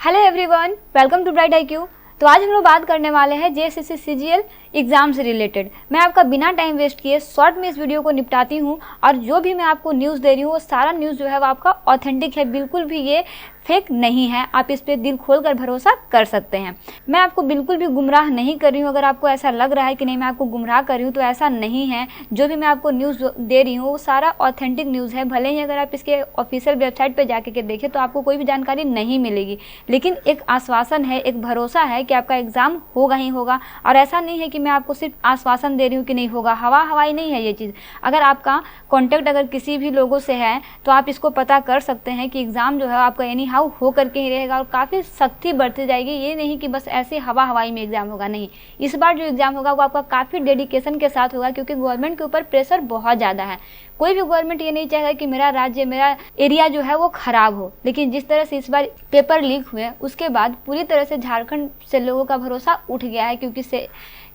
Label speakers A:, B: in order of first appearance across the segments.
A: Hello everyone, welcome to bright IQ। तो आज हम लोग बात करने वाले हैं JSSC CGL एग्जाम से रिलेटेड। मैं आपका बिना टाइम वेस्ट किए शॉर्ट में इस वीडियो को निपटाती हूं और जो भी मैं आपको न्यूज़ दे रही हूँ वो सारा न्यूज़ जो है वो आपका ऑथेंटिक है, बिल्कुल भी ये फेक नहीं है। आप इस पर दिल खोल कर भरोसा कर सकते हैं। मैं आपको बिल्कुल भी गुमराह नहीं कर रही हूँ। अगर आपको ऐसा लग रहा है कि नहीं मैं आपको गुमराह कर रही हूँ तो ऐसा नहीं है। जो भी मैं आपको न्यूज़ दे रही हूँ वो सारा ऑथेंटिक न्यूज़ है। भले ही अगर आप इसके ऑफिशियल वेबसाइट पर जाके के देखें तो आपको कोई भी जानकारी नहीं मिलेगी, लेकिन एक आश्वासन है, एक भरोसा है कि आपका एग्ज़ाम होगा ही होगा। और ऐसा नहीं है कि मैं आपको सिर्फ आश्वासन दे रही हूँ कि नहीं होगा, हवा हवाई नहीं है ये चीज़। अगर आपका कॉन्टैक्ट अगर किसी भी लोगों से है तो आप इसको पता कर सकते हैं कि एग्ज़ाम जो है आपका एनी हाउ हो करके ही रहेगा और काफ़ी सख्ती बढ़ती जाएगी। ये नहीं कि बस ऐसे हवा हवाई में एग्ज़ाम होगा, नहीं। इस बार जो एग्ज़ाम होगा वो आपका काफ़ी डेडिकेशन के साथ होगा, क्योंकि गवर्नमेंट के ऊपर प्रेशर बहुत ज़्यादा है। कोई भी गवर्नमेंट ये नहीं चाहेगा कि मेरा राज्य, मेरा एरिया जो है वो ख़राब हो। लेकिन जिस तरह से इस बार पेपर लीक हुए उसके बाद पूरी तरह से झारखंड से लोगों का भरोसा उठ गया है, क्योंकि से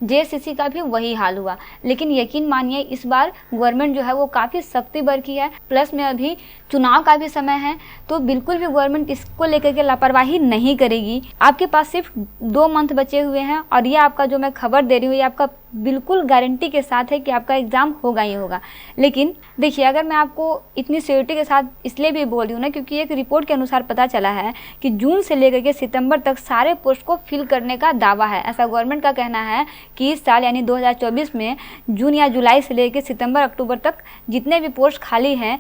A: JSSC का भी वही हाल हुआ। लेकिन यकीन मानिए इस बार गवर्नमेंट जो है वो काफ़ी सख्ती बरती है। प्लस में अभी चुनाव का भी समय है, तो बिल्कुल भी गवर्नमेंट इसको लेकर के लापरवाही नहीं करेगी। आपके पास सिर्फ 2 मंथ बचे हुए हैं और ये आपका जो मैं खबर दे रही हूँ ये आपका बिल्कुल गारंटी के साथ है कि आपका एग्ज़ाम होगा ही होगा। लेकिन देखिए, अगर मैं आपको इतनी श्योरिटी के साथ इसलिए भी बोल रही हूँ ना, क्योंकि एक रिपोर्ट के अनुसार पता चला है कि जून से लेकर के सितंबर तक सारे पोस्ट को फिल करने का दावा है। ऐसा गवर्नमेंट का कहना है कि इस साल यानी 2024 में जून या जुलाई से लेकर सितंबर अक्टूबर तक जितने भी पोस्ट खाली हैं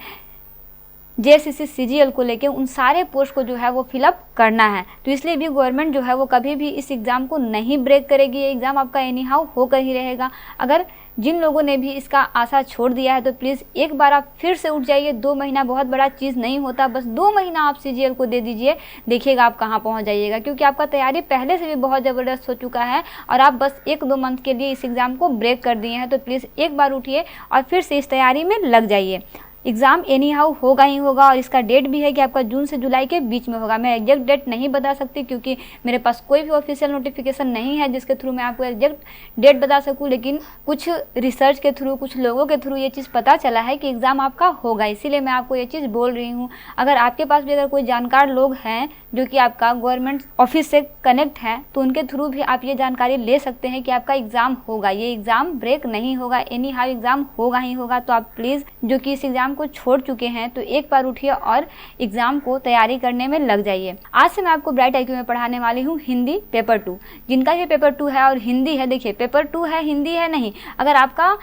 A: JSSC CGL को लेके उन सारे पोस्ट को जो है वो फिलअप करना है। तो इसलिए भी गवर्नमेंट जो है वो कभी भी इस एग्ज़ाम को नहीं ब्रेक करेगी। ये एग्ज़ाम आपका एनी हाउ होकर ही रहेगा। अगर जिन लोगों ने भी इसका आशा छोड़ दिया है तो प्लीज़ एक बार आप फिर से उठ जाइए। 2 महीना बहुत बड़ा चीज़ नहीं होता, बस 2 महीना आप CGL को दे दीजिए, देखिएगा आप कहाँ पहुँच जाइएगा। क्योंकि आपका तैयारी पहले से भी बहुत ज़बरदस्त हो चुका है और आप बस 1-2 मंथ के लिए इस एग्ज़ाम को ब्रेक कर दिए हैं। तो प्लीज़ एक बार उठिए और फिर से इस तैयारी में लग जाइए। एग्ज़ाम एनी हाउ होगा ही होगा और इसका डेट भी है कि आपका जून से जुलाई के बीच में होगा। मैं एग्जैक्ट डेट नहीं बता सकती क्योंकि मेरे पास कोई भी ऑफिशियल नोटिफिकेशन नहीं है जिसके थ्रू मैं आपको एग्जैक्ट डेट बता सकूं। लेकिन कुछ रिसर्च के थ्रू, कुछ लोगों के थ्रू ये चीज़ पता चला है कि एग्ज़ाम आपका होगा, इसीलिए मैं आपको ये चीज़ बोल रही हूँ। अगर आपके पास भी अगर कोई जानकार लोग हैं जो कि आपका गवर्नमेंट ऑफिस से कनेक्ट है तो उनके थ्रू भी आप ये जानकारी ले सकते हैं कि आपका एग्ज़ाम होगा, ये एग्ज़ाम ब्रेक नहीं होगा, एनी हाउ एग्ज़ाम होगा ही होगा। तो आप प्लीज़ जो कि इस एग्ज़ाम को छोड़ चुके हैं तो एक बार उठिए और एग्ज़ाम को तैयारी करने में लग जाइए। आज से मैं आपको ब्राइट IQ में पढ़ाने वाली हूँ हिंदी पेपर 2। जिनका ये पेपर 2 है और हिंदी है, देखिए पेपर 2 है, हिंदी है नहीं। अगर आपका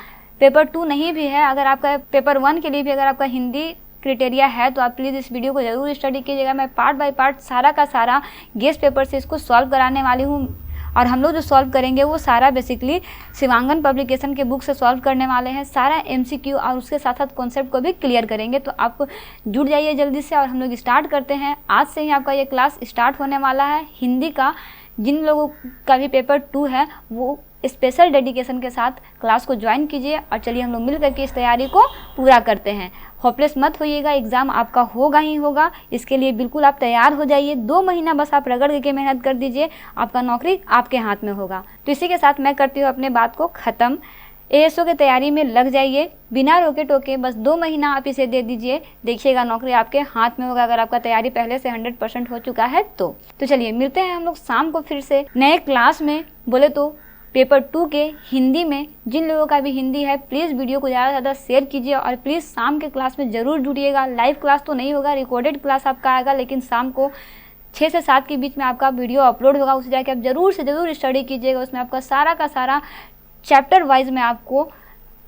A: पेपर 2 नहीं भी है, अगर आपका पेपर 1 के लिए भी अगर आपका हिंदी क्राइटेरिया है तो आप प्लीज़ इस वीडियो को ज़रूर स्टडी कीजिएगा। मैं पार्ट बाय पार्ट सारा का सारा गेस्ट पेपर से इसको सॉल्व कराने वाली हूँ और हम लोग जो सॉल्व करेंगे वो सारा बेसिकली शिवांगन पब्लिकेशन के बुक से सॉल्व करने वाले हैं। सारा MCQ और उसके साथ साथ कॉन्सेप्ट को भी क्लियर करेंगे। तो आप जुड़ जाइए जल्दी से और हम लोग स्टार्ट करते हैं। आज से ही आपका ये क्लास स्टार्ट होने वाला है हिंदी का। जिन लोगों का भी पेपर 2 है वो स्पेशल डेडिकेशन के साथ क्लास को ज्वाइन कीजिए और चलिए हम लोग मिल करके इस तैयारी को पूरा करते हैं। होपलेस मत होइएगा, एग्ज़ाम आपका होगा ही होगा। इसके लिए बिल्कुल आप तैयार हो जाइए। 2 महीना बस आप रगड़ के मेहनत कर दीजिए, आपका नौकरी आपके हाथ में होगा। तो इसी के साथ मैं करती हूँ अपने बात को ख़त्म। ASO की तैयारी में लग जाइए बिना रोके टोके। बस 2 महीना आप इसे दे दीजिए, देखिएगा नौकरी आपके हाथ में होगा, अगर आपका तैयारी पहले से 100% हो चुका है तो चलिए मिलते हैं हम लोग शाम को फिर से नए क्लास में। बोले तो पेपर 2 के हिंदी में जिन लोगों का भी हिंदी है प्लीज़ वीडियो को ज़्यादा से ज़्यादा शेयर कीजिए और प्लीज़ शाम के क्लास में ज़रूर जुड़िएगा। लाइव क्लास तो नहीं होगा, रिकॉर्डेड क्लास आपका आएगा, लेकिन शाम को 6 से 7 के बीच में आपका वीडियो अपलोड होगा। उसे जाके आप ज़रूर से ज़रूर स्टडी कीजिएगा। उसमें आपका सारा का सारा चैप्टर वाइज में आपको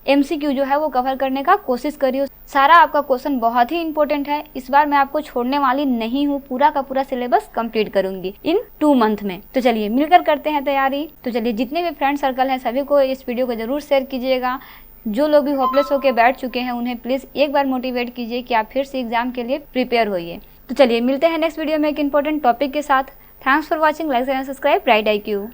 A: MCQ जो है वो कवर करने का कोशिश करिए। सारा आपका क्वेश्चन बहुत ही इंपॉर्टेंट है। इस बार मैं आपको छोड़ने वाली नहीं हूँ, पूरा का पूरा सिलेबस कंप्लीट करूंगी इन 2 मंथ में। तो चलिए मिलकर करते हैं तैयारी। तो चलिए जितने भी फ्रेंड सर्कल हैं सभी को इस वीडियो को ज़रूर शेयर कीजिएगा। जो लोग भी होपलेस होकर बैठ चुके हैं उन्हें प्लीज़ एक बार मोटिवेट कीजिए कि आप फिर से एग्जाम के लिए प्रिपेयर होइए। तो चलिए मिलते हैं नेक्स्ट वीडियो में एक इंपॉर्टेंट टॉपिक के साथ। Thanks for watching, like and subscribe bright IQ।